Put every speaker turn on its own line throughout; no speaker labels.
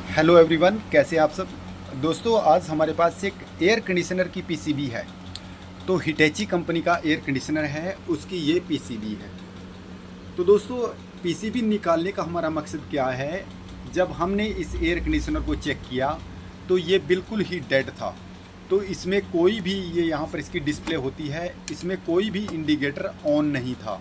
Hello everyone, कैसे हैं आप सब। दोस्तों, आज हमारे पास एक एयर कंडीशनर की पीसीबी है। तो हिटेची कंपनी का एयर कंडीशनर है, उसकी ये पीसीबी है। तो दोस्तों, पीसीबी निकालने का हमारा मकसद क्या है। जब हमने इस एयर कंडीशनर को चेक किया तो ये बिल्कुल ही डेड था। तो इसमें कोई भी, ये यहाँ पर इसकी डिस्प्ले होती है, इसमें कोई भी इंडिकेटर ऑन नहीं था।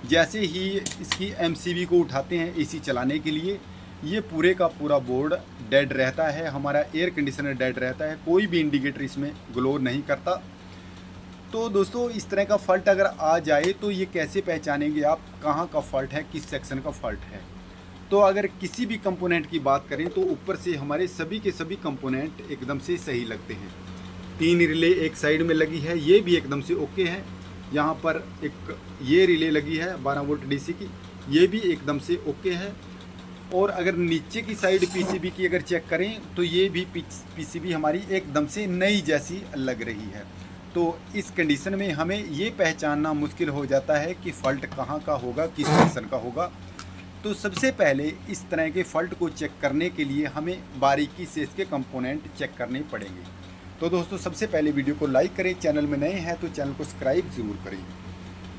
जैसे ही इसकी एमसीबी को उठाते हैं एसी चलाने के लिए, ये पूरे का पूरा बोर्ड डेड रहता है, हमारा एयर कंडीशनर डेड रहता है, कोई भी इंडिकेटर इसमें ग्लो नहीं करता। तो दोस्तों, इस तरह का फ़ॉल्ट अगर आ जाए तो ये कैसे पहचानेंगे आप कहाँ का फ़ॉल्ट है, किस सेक्शन का फ़ॉल्ट है। तो अगर किसी भी कंपोनेंट की बात करें तो ऊपर से हमारे सभी के सभी कंपोनेंट एकदम से सही लगते हैं। 3 रिले एक साइड में लगी है, ये भी एकदम से ओके है। यहाँ पर एक ये रिले लगी है 12 वोल्ट डीसी की, ये भी एकदम से ओके है। और अगर नीचे की साइड पीसीबी की अगर चेक करें तो ये भी पीसीबी हमारी एकदम से नई जैसी लग रही है। तो इस कंडीशन में हमें ये पहचानना मुश्किल हो जाता है कि फ़ॉल्ट कहाँ का होगा, किस सेक्शन का होगा। तो सबसे पहले इस तरह के फ़ॉल्ट को चेक करने के लिए हमें बारीकी से इसके कंपोनेंट चेक करने पड़ेंगे। तो दोस्तों, सबसे पहले वीडियो को लाइक करें, चैनल में नए हैं तो चैनल को सब्सक्राइब ज़रूर करें।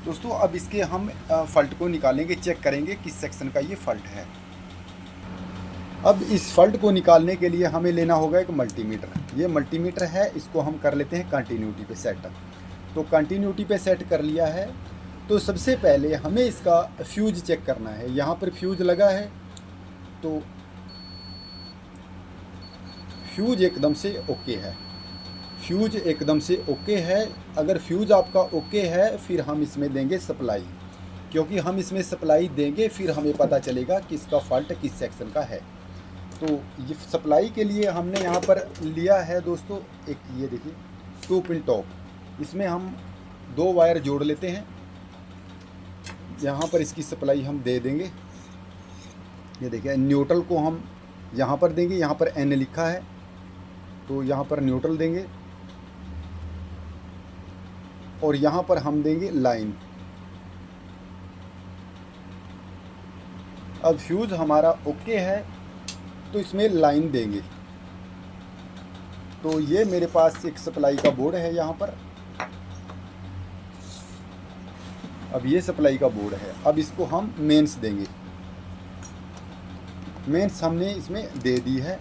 दोस्तों, अब इसके हम फ़ॉल्ट को निकालेंगे, चेक करेंगे किस सेक्शन का ये फ़ॉल्ट है। अब इस फ़ॉल्ट को निकालने के लिए हमें लेना होगा एक मल्टीमीटर। ये मल्टीमीटर है, इसको हम कर लेते हैं कंटिन्यूटी पे सेट। तो कंटिन्यूटी पे सेट कर लिया है। तो सबसे पहले हमें इसका फ्यूज चेक करना है। यहाँ पर फ्यूज लगा है, तो फ्यूज एकदम से ओके है। फ्यूज एकदम से ओके है। अगर फ्यूज आपका ओके है फिर हम इसमें देंगे सप्लाई, क्योंकि हम इसमें सप्लाई देंगे फिर हमें पता चलेगा कि इसका फ़ॉल्ट किस सेक्शन का है। तो ये सप्लाई के लिए हमने यहाँ पर लिया है दोस्तों, एक ये देखिए 2 पिन टॉप। इसमें हम 2 वायर जोड़ लेते हैं। यहाँ पर इसकी सप्लाई हम दे देंगे। ये देखिए, न्यूट्रल को हम यहाँ पर देंगे, यहाँ पर एन लिखा है तो यहाँ पर न्यूट्रल देंगे, और यहाँ पर हम देंगे लाइन। अब फ्यूज़ हमारा ओके है तो इसमें लाइन देंगे। तो ये मेरे पास एक सप्लाई का बोर्ड है यहाँ पर। अब ये सप्लाई का बोर्ड है, अब इसको हम मेंस देंगे। मेंस हमने इसमें दे दी है।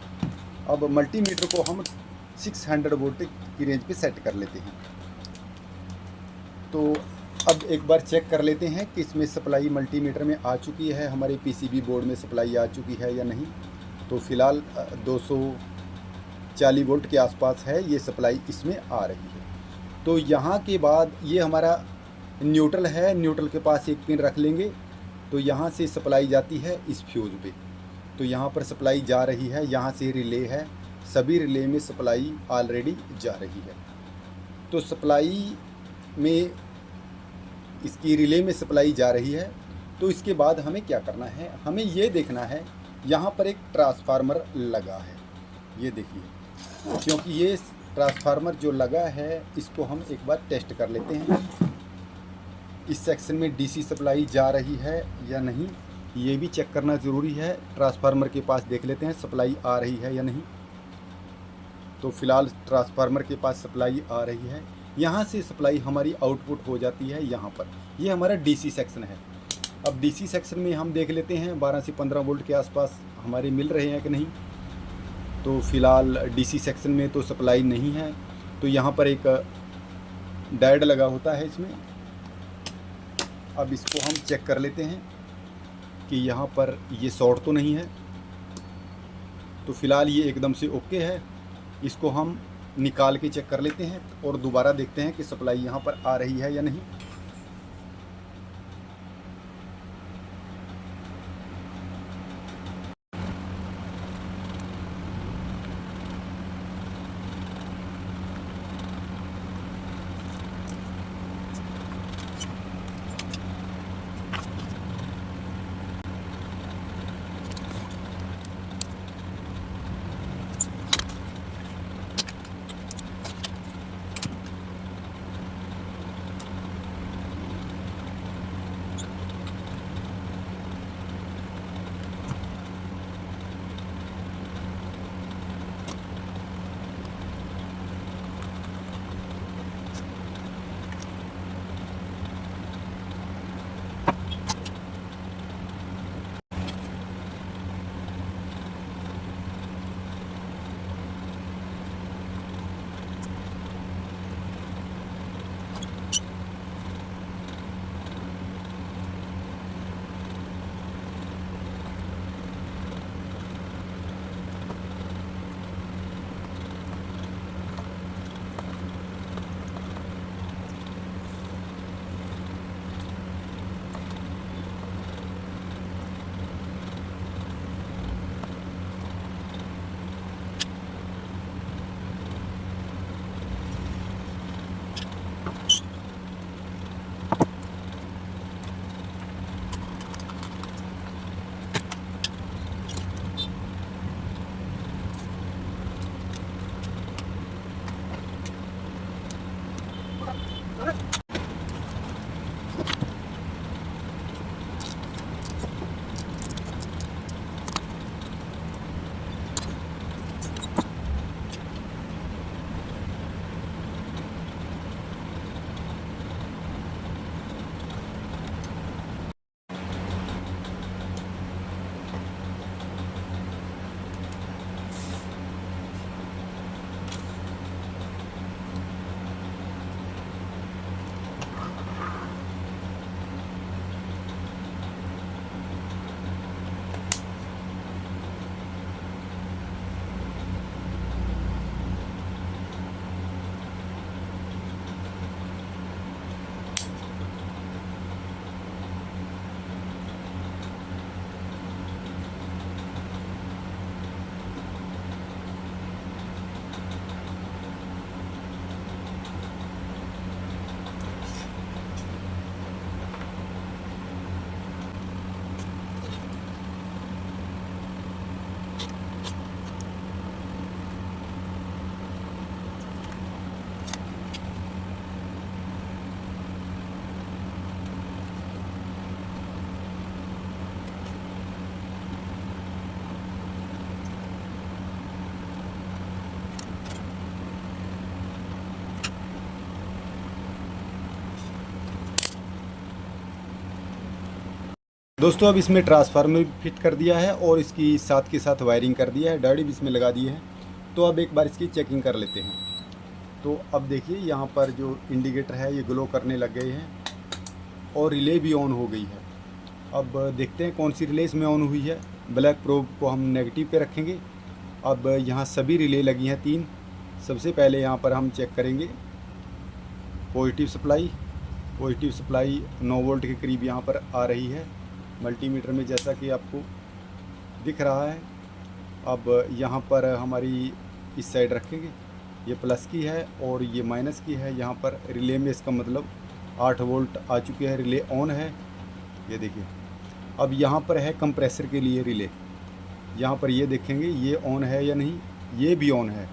अब मल्टीमीटर को हम 600 वोल्ट की रेंज पे सेट कर लेते हैं। तो अब एक बार चेक कर लेते हैं कि इसमें सप्लाई मल्टीमीटर में आ चुकी है, हमारे पीसीबी बोर्ड में सप्लाई आ चुकी है या नहीं। तो फ़िलहाल 240 वोल्ट के आसपास है ये सप्लाई इसमें आ रही है। तो यहाँ के बाद ये हमारा न्यूट्रल है, न्यूट्रल के पास एक पिन रख लेंगे। तो यहाँ से सप्लाई जाती है इस फ्यूज़ पे। तो यहाँ पर सप्लाई जा रही है, यहाँ से रिले है, सभी रिले में सप्लाई ऑलरेडी जा रही है। तो सप्लाई में, इसकी रिले में सप्लाई जा रही है। तो इसके बाद हमें क्या करना है, हमें ये देखना है यहाँ पर एक ट्रांसफार्मर लगा है, ये देखिए। क्योंकि ये ट्रांसफार्मर जो लगा है इसको हम एक बार टेस्ट कर लेते हैं, इस सेक्शन में डीसी सप्लाई जा रही है या नहीं, ये भी चेक करना ज़रूरी है। ट्रांसफार्मर के पास देख लेते हैं सप्लाई आ रही है या नहीं। तो फ़िलहाल ट्रांसफार्मर के पास सप्लाई आ रही है। यहाँ से सप्लाई हमारी आउटपुट हो जाती है यहाँ पर। ये हमारा डीसी सेक्शन है। अब डीसी सेक्शन में हम देख लेते हैं 12 से 15 वोल्ट के आसपास हमारे मिल रहे हैं कि नहीं। तो फ़िलहाल डीसी सेक्शन में तो सप्लाई नहीं है। तो यहाँ पर एक डायोड लगा होता है इसमें। अब इसको हम चेक कर लेते हैं कि यहाँ पर ये शॉर्ट तो नहीं है। तो फ़िलहाल ये एकदम से ओके है। इसको हम निकाल के चेक कर लेते हैं और दोबारा देखते हैं कि सप्लाई यहाँ पर आ रही है या नहीं। दोस्तों अब इसमें ट्रांसफार्मर भी फिट कर दिया है और इसकी साथ के साथ वायरिंग कर दिया है, डायोड भी इसमें लगा दिए हैं। तो अब एक बार इसकी चेकिंग कर लेते हैं। तो अब देखिए यहाँ पर जो इंडिकेटर है ये ग्लो करने लग गए हैं और रिले भी ऑन हो गई है। अब देखते हैं कौन सी रिले इसमें ऑन हुई है। ब्लैक प्रोब को हम नेगेटिव पे रखेंगे। अब यहाँ सभी रिले लगी हैं 3। सबसे पहले यहाँ पर हम चेक करेंगे पॉजिटिव सप्लाई 9 वोल्ट के करीब यहाँ पर आ रही है मल्टीमीटर में, जैसा कि आपको दिख रहा है। अब यहाँ पर हमारी इस साइड रखेंगे, ये प्लस की है और ये माइनस की है। यहाँ पर रिले में इसका मतलब 8 वोल्ट आ चुके हैं, रिले ऑन है, ये देखिए। अब यहाँ पर है कंप्रेसर के लिए रिले, यहाँ पर ये देखेंगे ये ऑन है या नहीं, ये भी ऑन है,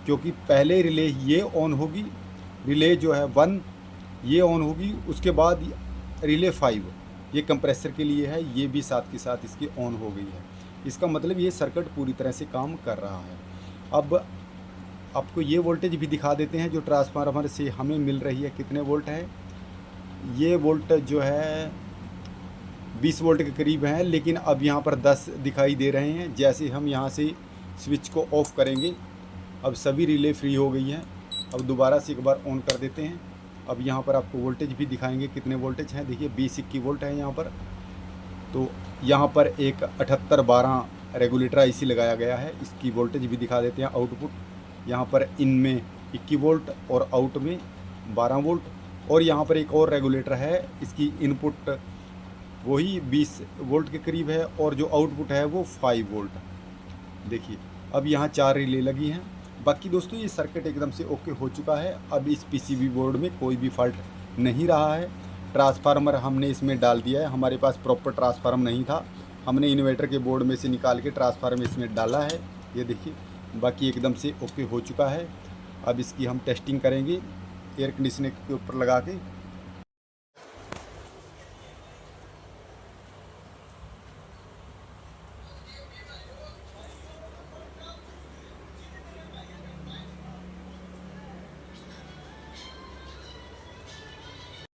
क्योंकि पहले रिले ये ऑन होगी, रिले जो है 1 ये ऑन होगी, उसके बाद रिले 5 ये कंप्रेसर के लिए है, ये भी साथ के साथ इसकी ऑन हो गई है। इसका मतलब ये सर्किट पूरी तरह से काम कर रहा है। अब आपको ये वोल्टेज भी दिखा देते हैं जो ट्रांसफार्मर से हमें मिल रही है, कितने वोल्ट है। ये वोल्ट जो है 20 वोल्ट के करीब है, लेकिन अब यहाँ पर 10 दिखाई दे रहे हैं। जैसे हम यहाँ से स्विच को ऑफ़ करेंगे, अब सभी रिले फ्री हो गई हैं। अब दोबारा से एक बार ऑन कर देते हैं। अब यहाँ पर आपको वोल्टेज भी दिखाएंगे कितने वोल्टेज हैं। देखिए 20-21 वोल्ट है यहाँ पर। तो यहाँ पर एक 7812 रेगुलेटर आईसी लगाया गया है, इसकी वोल्टेज भी दिखा देते हैं। आउटपुट यहाँ पर इनमें 21 वोल्ट और आउट में 12 वोल्ट। और यहाँ पर एक और रेगुलेटर है, इसकी इनपुट वही 20 वोल्ट के करीब है और जो आउटपुट है वो 5 वोल्ट। देखिए अब यहाँ 4 रिले लगी हैं। बाकी दोस्तों ये सर्किट एकदम से ओके हो चुका है। अब इस पीसीबी बोर्ड में कोई भी फॉल्ट नहीं रहा है। ट्रांसफार्मर हमने इसमें डाल दिया है, हमारे पास प्रॉपर ट्रांसफार्मर नहीं था, हमने इन्वर्टर के बोर्ड में से निकाल के ट्रांसफार्मर इसमें डाला है, ये देखिए। बाकी एकदम से ओके हो चुका है। अब इसकी हम टेस्टिंग करेंगे एयर कंडीशनर के ऊपर लगा के।